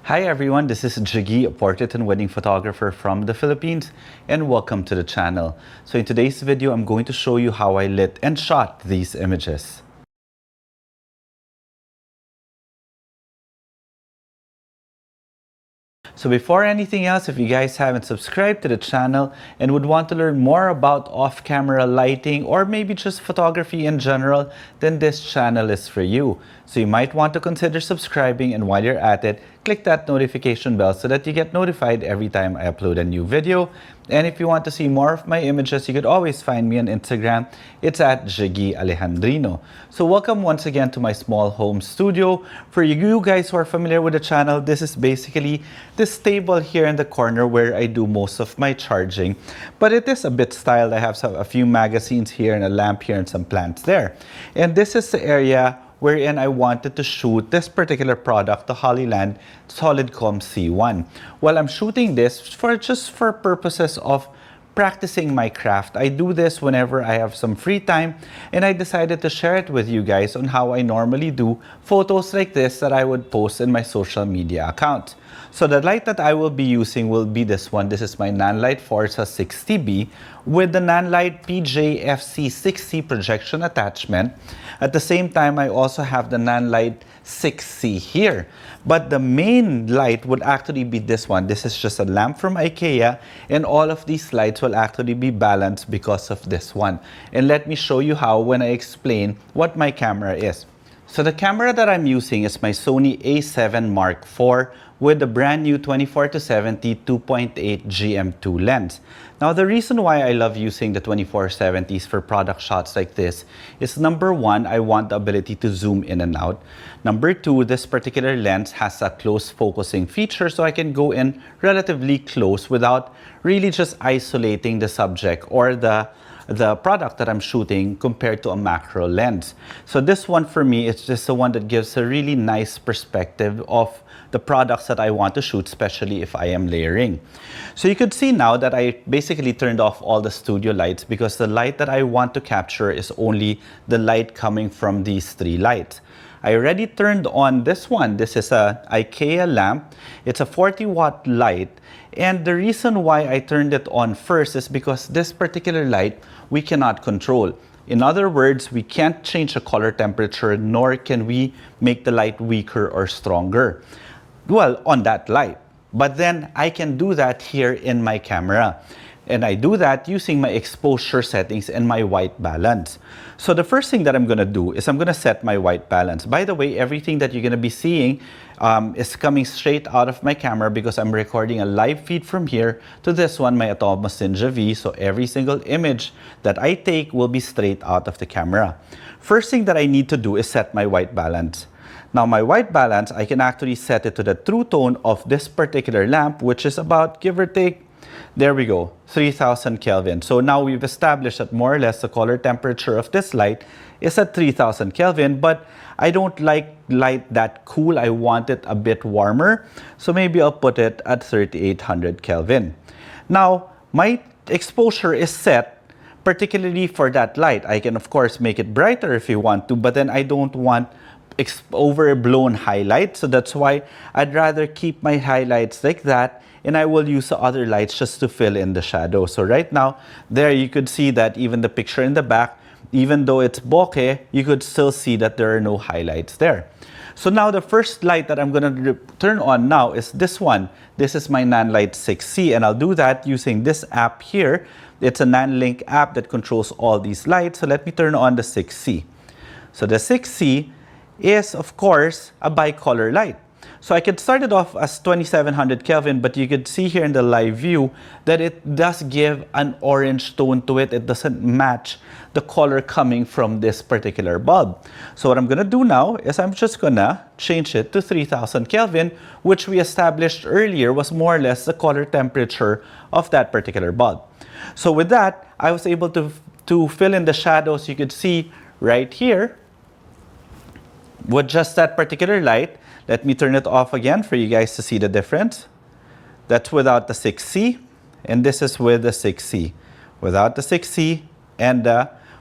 Hi everyone, this is Jiggie, a portrait and wedding photographer from the Philippines, and welcome to the channel. So in today's video, I'm going to show you how I lit and shot these images. So before anything else, if you guys haven't subscribed to the channel and would want to learn more about off-camera lighting or maybe just photography in general, then this channel is for you. So you might want to consider subscribing, and while you're at it, click that notification bell so that you get notified every time I upload a new video. And if you want to see more of my images, you could always find me on Instagram. It's at Jiggie Alejandrino. So welcome once again to my small home studio. For you guys who are familiar with the channel, this is basically this table here in the corner where I do most of my charging. But it is a bit styled. I have a few magazines here and a lamp here and some plants there. And this is the area wherein I wanted to shoot this particular product, the Hollyland Solidcom C1. Well, I'm shooting this just for purposes of practicing my craft. I do this whenever I have some free time, and I decided to share it with you guys on how I normally do photos like this that I would post in my social media account. So the light that I will be using will be this one. This is my Nanlite Forza 60B with the Nanlite PJ-FC 6C projection attachment. At the same time, I also have the Nanlite 6C here. But the main light would actually be this one. This is just a lamp from IKEA, and all of these lights will actually be balanced because of this one. And let me show you how when I explain what my camera is. So the camera that I'm using is my Sony A7 Mark IV with the brand new 24-70 2.8 GM2 lens. Now the reason why I love using the 24-70s for product shots like this is, number one, I want the ability to zoom in and out. Number two, this particular lens has a close focusing feature, so I can go in relatively close without really just isolating the subject or the product that I'm shooting compared to a macro lens. So this one for me is just the one that gives a really nice perspective of the products that I want to shoot, especially if I am layering. So you could see now that I basically turned off all the studio lights because the light that I want to capture is only the light coming from these three lights. I already turned on this one. This is a IKEA lamp. It's a 40-watt light. And the reason why I turned it on first is because this particular light we cannot control. In other words, we can't change the color temperature, nor can we make the light weaker or stronger. Well, on that light. But then I can do that here in my camera. And I do that using my exposure settings and my white balance. So the first thing that I'm going to do is I'm going to set my white balance. By the way, everything that you're going to be seeing is coming straight out of my camera because I'm recording a live feed from here to this one, my Atomos Ninja V. So every single image that I take will be straight out of the camera. First thing that I need to do is set my white balance. Now my white balance, I can actually set it to the true tone of this particular lamp, which is about, give or take, there we go, 3000 Kelvin. So now we've established that more or less the color temperature of this light is at 3000 Kelvin, but I don't like light that cool. I want it a bit warmer. So maybe I'll put it at 3800 Kelvin. Now, my exposure is set particularly for that light. I can, of course, make it brighter if you want to, but then I don't want overblown highlights. So that's why I'd rather keep my highlights like that, and I will use the other lights just to fill in the shadow. So right now, there you could see that even the picture in the back, even though it's bokeh, you could still see that there are no highlights there. So now the first light that I'm gonna turn on now is this one. This is my Nanlite 6C, and I'll do that using this app here. It's a Nanlink app that controls all these lights. So let me turn on the 6C. So the 6C is, of course, a bicolor light. So I could start it off as 2700 Kelvin, but you could see here in the live view that it does give an orange tone to it. It doesn't match the color coming from this particular bulb. So what I'm gonna do now is I'm just gonna change it to 3000 Kelvin, which we established earlier was more or less the color temperature of that particular bulb. So with that, I was able to fill in the shadows. You could see right here with just that particular light. Let me turn it off again for you guys to see the difference. That's without the 6C, and this is with the 6C. Without the 6C and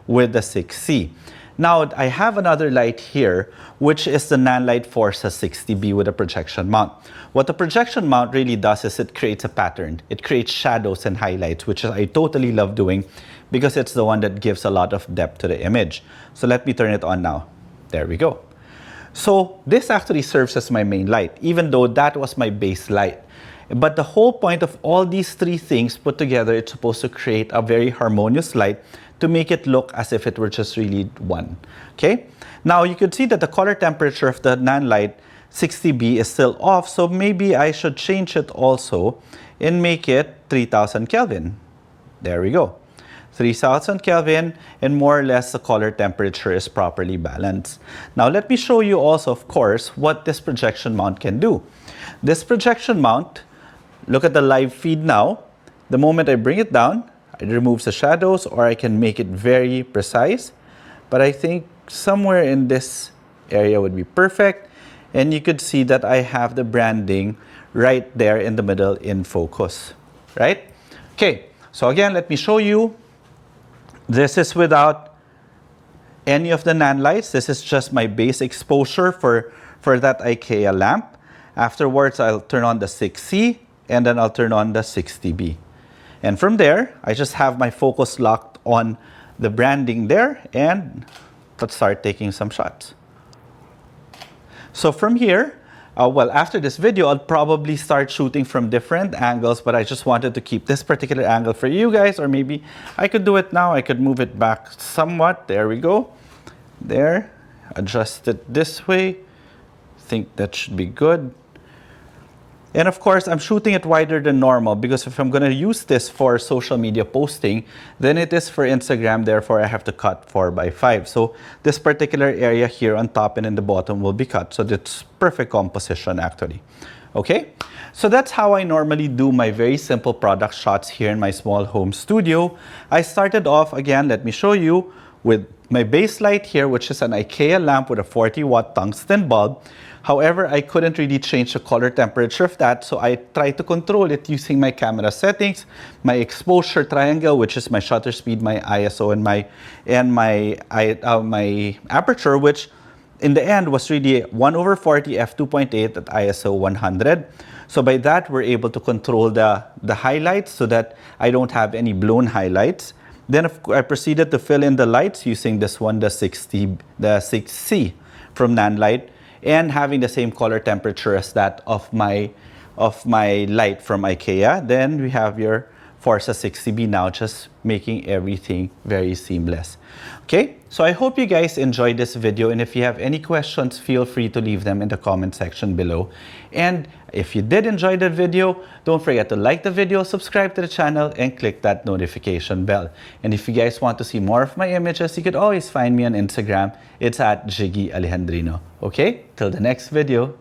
with the 6C. Now I have another light here, which is the Nanlite Forza 60B with a projection mount. What the projection mount really does is it creates a pattern. It creates shadows and highlights, which I totally love doing because it's the one that gives a lot of depth to the image. So let me turn it on now. There we go. So this actually serves as my main light, even though that was my base light. But the whole point of all these three things put together, it's supposed to create a very harmonious light to make it look as if it were just really one. Okay? Now you could see that the color temperature of the Nanlite 60B is still off, so maybe I should change it also and make it 3000 Kelvin. There we go. 3000 Kelvin, and more or less the color temperature is properly balanced. Now let me show you also, of course, what this projection mount can do. This projection mount, look at the live feed now. The moment I bring it down, it removes the shadows, or I can make it very precise. But I think somewhere in this area would be perfect. And you could see that I have the branding right there in the middle in focus, right? Okay, so again, let me show you. This is without any of the Nanlites. This is just my base exposure for that IKEA lamp. Afterwards, I'll turn on the 6C and then I'll turn on the 60B. And from there, I just have my focus locked on the branding there, and let's start taking some shots. So from here, well, after this video, I'll probably start shooting from different angles, but I just wanted to keep this particular angle for you guys, or maybe I could do it now. I could move it back somewhat. There we go. There. Adjust it this way. I think that should be good. And of course, I'm shooting it wider than normal because if I'm going to use this for social media posting, then it is for Instagram. Therefore, I have to cut 4:5. So this particular area here on top and in the bottom will be cut. So that's perfect composition actually. Okay, so that's how I normally do my very simple product shots here in my small home studio. I started off, again, let me show you, with my base light here, which is an IKEA lamp with a 40-watt tungsten bulb. However, I couldn't really change the color temperature of that, so I tried to control it using my camera settings, my exposure triangle, which is my shutter speed, my ISO, and my aperture, which in the end was really 1/40 f2.8 at ISO 100. So by that, we're able to control the highlights so that I don't have any blown highlights. Then I proceeded to fill in the lights using this one, the 6C from Nanlite, and having the same color temperature as that of my light from IKEA. Then we have your Forza 60B now, just making everything very seamless. Okay, so I hope you guys enjoyed this video, and if you have any questions, feel free to leave them in the comment section below. And if you did enjoy the video, don't forget to like the video, subscribe to the channel, and click that notification bell. And if you guys want to see more of my images, you could always find me on Instagram. It's at Jiggie Alejandrino. Okay, till the next video.